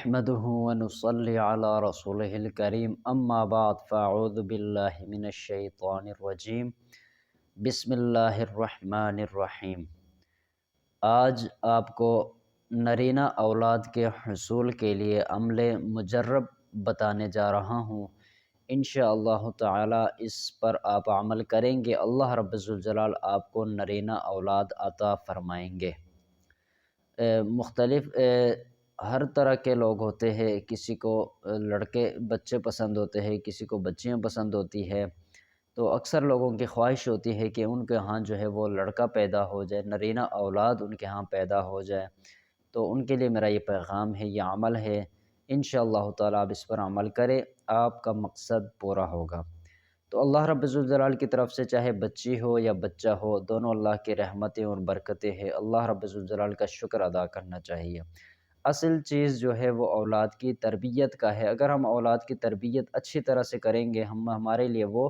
نحمده ونصلي على رسوله الكريم اما بعد فاعوذ باللہ من الشیطان الرجیم بسم اللہ الرحمن الرحیم۔ آج آپ کو نرینہ اولاد کے حصول کے لیے عمل مجرب بتانے جا رہا ہوں۔ انشاءاللہ تعالی اس پر آپ عمل کریں گے، اللہ رب الجلال آپ کو نرینہ اولاد عطا فرمائیں گے۔ مختلف ہر طرح کے لوگ ہوتے ہیں، کسی کو لڑکے بچے پسند ہوتے ہیں، کسی کو بچیاں پسند ہوتی ہے، تو اکثر لوگوں کی خواہش ہوتی ہے کہ ان کے ہاں جو ہے وہ لڑکا پیدا ہو جائے، نرینہ اولاد ان کے ہاں پیدا ہو جائے۔ تو ان کے لیے میرا یہ پیغام ہے، یہ عمل ہے، انشاءاللہ تعالی آپ اس پر عمل کریں، آپ کا مقصد پورا ہوگا۔ تو اللہ رب الجلال کی طرف سے چاہے بچی ہو یا بچہ ہو، دونوں اللہ کی رحمتیں اور برکتیں ہیں، اللہ رب الجلال کا شکر ادا کرنا چاہیے۔ اصل چیز جو ہے وہ اولاد کی تربیت کا ہے۔ اگر ہم اولاد کی تربیت اچھی طرح سے کریں گے، ہمارے لیے وہ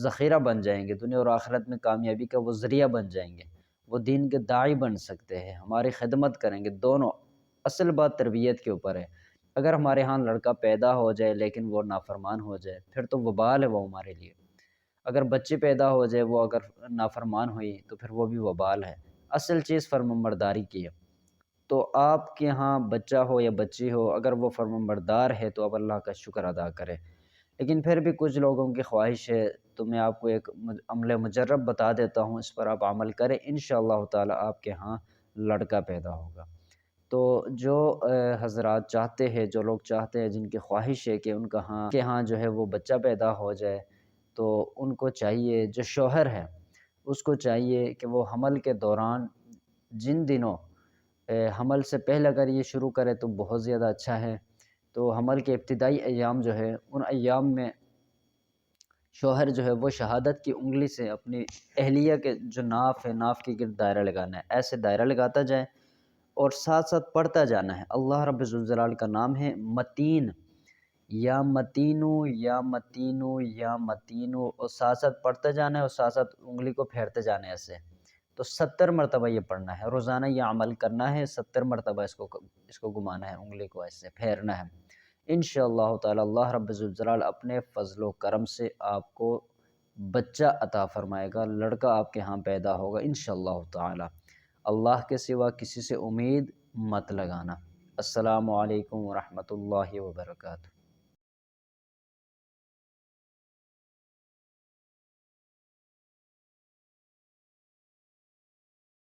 ذخیرہ بن جائیں گے، دنیا اور آخرت میں کامیابی کا وہ ذریعہ بن جائیں گے، وہ دین کے داعی بن سکتے ہیں، ہماری خدمت کریں گے۔ دونوں اصل بات تربیت کے اوپر ہے۔ اگر ہمارے ہاں لڑکا پیدا ہو جائے لیکن وہ نافرمان ہو جائے، پھر تو وبال ہے وہ ہمارے لیے۔ اگر بچی پیدا ہو جائے، وہ اگر نافرمان ہوئی تو پھر وہ بھی وبال ہے۔ اصل چیز فرمانبرداری کی ہے۔ تو آپ کے ہاں بچہ ہو یا بچی ہو، اگر وہ فرمانبردار ہے تو آپ اللہ کا شکر ادا کریں۔ لیکن پھر بھی کچھ لوگوں کی خواہش ہے، تو میں آپ کو ایک عمل مجرب بتا دیتا ہوں، اس پر آپ عمل کریں، انشاءاللہ تعالی آپ کے ہاں لڑکا پیدا ہوگا۔ تو جو حضرات چاہتے ہیں، جو لوگ چاہتے ہیں، جن کی خواہش ہے کہ ان کے ہاں جو ہے وہ بچہ پیدا ہو جائے، تو ان کو چاہیے، جو شوہر ہے اس کو چاہیے کہ وہ حمل کے دوران جن دنوں حمل سے پہلے اگر یہ شروع کرے تو بہت زیادہ اچھا ہے۔ تو حمل کے ابتدائی ایام جو ہے، ان ایام میں شوہر جو ہے وہ شہادت کی انگلی سے اپنی اہلیہ کے جو ناف ہے، ناف کے گرد دائرہ لگانا ہے، ایسے دائرہ لگاتا جائے اور ساتھ ساتھ پڑھتا جانا ہے۔ اللہ رب الجلال کا نام ہے متین، یا متینو یا متینو یا متینو، اور ساتھ ساتھ پڑھتا جانا ہے اور ساتھ ساتھ انگلی کو پھیرتے جانا ہے ایسے۔ تو 70 مرتبہ یہ پڑھنا ہے، روزانہ یہ عمل کرنا ہے، 70 مرتبہ اس کو گھمانا ہے، انگلی کو ایسے پھیرنا ہے۔ انشاءاللہ تعالی اللہ رب الجلال اپنے فضل و کرم سے آپ کو بچہ عطا فرمائے گا، لڑکا آپ کے ہاں پیدا ہوگا انشاءاللہ تعالی۔ اللہ کے سوا کسی سے امید مت لگانا۔ السلام علیکم ورحمۃ اللہ وبرکاتہ۔